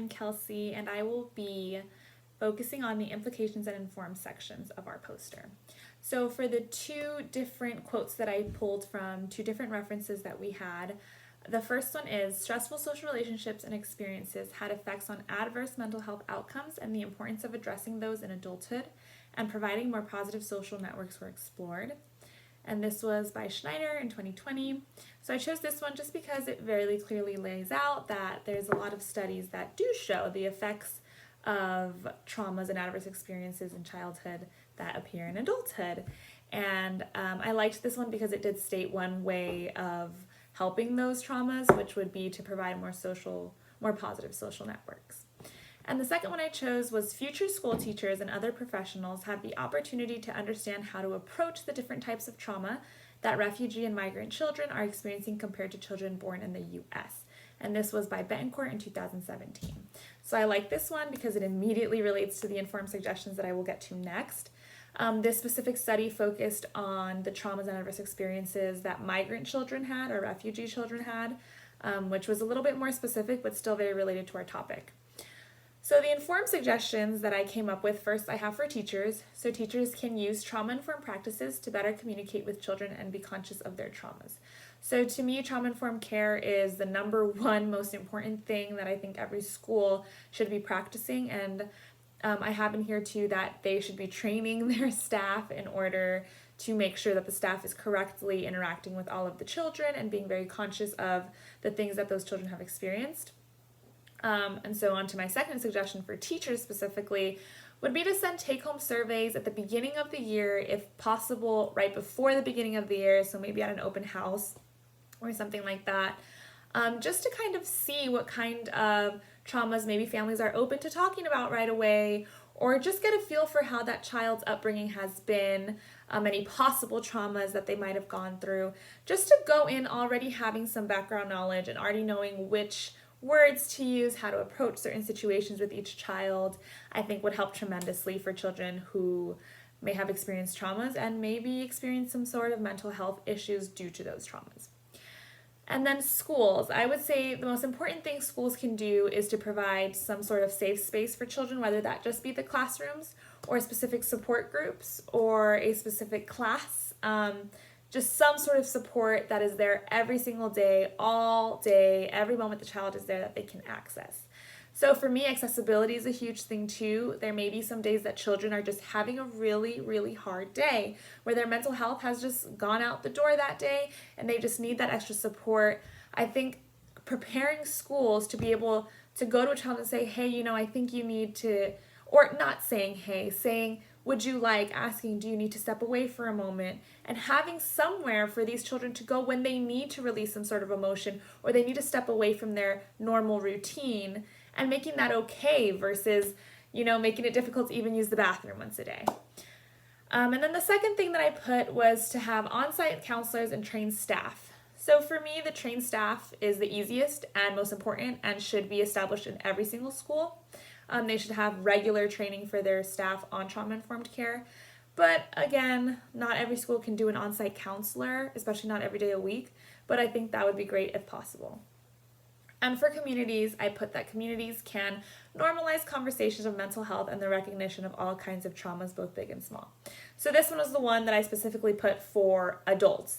I'm Kelsey, and I will be focusing on the implications and informed sections of our poster. So, for the two different quotes that I pulled from two different references that we had, the first one is stressful social relationships and experiences had effects on adverse mental health outcomes, and the importance of addressing those in adulthood and providing more positive social networks were explored. And this was by Schneider in 2020. So I chose this one just because it very clearly lays out that there's a lot of studies that do show the effects of traumas and adverse experiences in childhood that appear in adulthood. And I liked this one because it did state one way of helping those traumas, which would be to provide more positive social networks. And the second one I chose was future school teachers and other professionals have the opportunity to understand how to approach the different types of trauma that refugee and migrant children are experiencing compared to children born in the U.S. And this was by Betancourt in 2017. So I like this one because it immediately relates to the informed suggestions that I will get to next. This specific study focused on the traumas and adverse experiences that migrant children had or refugee children had, which was a little bit more specific but still very related to our topic. So the informed suggestions that I came up with first I have for teachers. So teachers can use trauma-informed practices to better communicate with children and be conscious of their traumas. So to me, trauma-informed care is the number one most important thing that I think every school should be practicing. And I have in here too that they should be training their staff in order to make sure that the staff is correctly interacting with all of the children and being very conscious of the things that those children have experienced. And so on to my second suggestion for teachers specifically would be to send take-home surveys at the beginning of the year, if possible, right before the beginning of the year, so maybe at an open house or something like that, just to kind of see what kind of traumas maybe families are open to talking about right away, or just get a feel for how that child's upbringing has been, any possible traumas that they might have gone through, just to go in already having some background knowledge and already knowing which words to use, how to approach certain situations with each child, I think would help tremendously for children who may have experienced traumas and maybe experience some sort of mental health issues due to those traumas. And then schools. I would say the most important thing schools can do is to provide some sort of safe space for children, whether that just be the classrooms or specific support groups or a specific class. Just some sort of support that is there every single day, all day, every moment the child is there that they can access. So for me, accessibility is a huge thing too. There may be some days that children are just having a really hard day where their mental health has just gone out the door that day and they just need that extra support. I think preparing schools to be able to go to a child and say, hey, I think you need to, or not saying, hey, saying, would you like, asking, do you need to step away for a moment, and having somewhere for these children to go when they need to release some sort of emotion or they need to step away from their normal routine, and making that okay versus, making it difficult to even use the bathroom once a day. And then the second thing that I put was to have on-site counselors and trained staff. So for me, the trained staff is the easiest and most important and should be established in every single school. They should have regular training for their staff on trauma-informed care. But again, not every school can do an on-site counselor, especially not every day a week, but I think that would be great if possible. And for communities, I put that communities can normalize conversations of mental health and the recognition of all kinds of traumas, both big and small. So this one was the one that I specifically put for adults.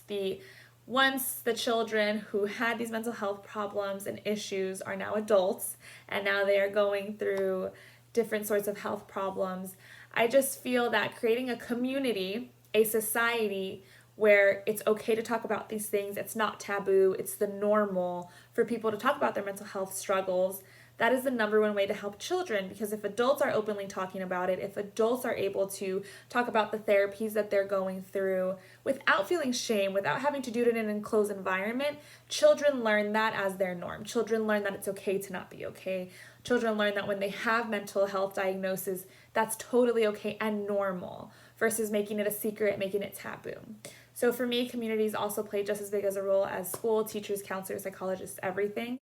Once the children who had these mental health problems and issues are now adults, and now they are going through different sorts of health problems, I just feel that creating a community, a society where it's okay to talk about these things, it's not taboo, it's the normal for people to talk about their mental health struggles, that is the number one way to help children, because if adults are openly talking about it, if adults are able to talk about the therapies that they're going through without feeling shame, without having to do it in an enclosed environment, children learn that as their norm. Children learn that it's okay to not be okay. Children learn that when they have mental health diagnoses, that's totally okay and normal versus making it a secret, making it taboo. So for me, communities also play just as big as a role as school, teachers, counselors, psychologists, everything.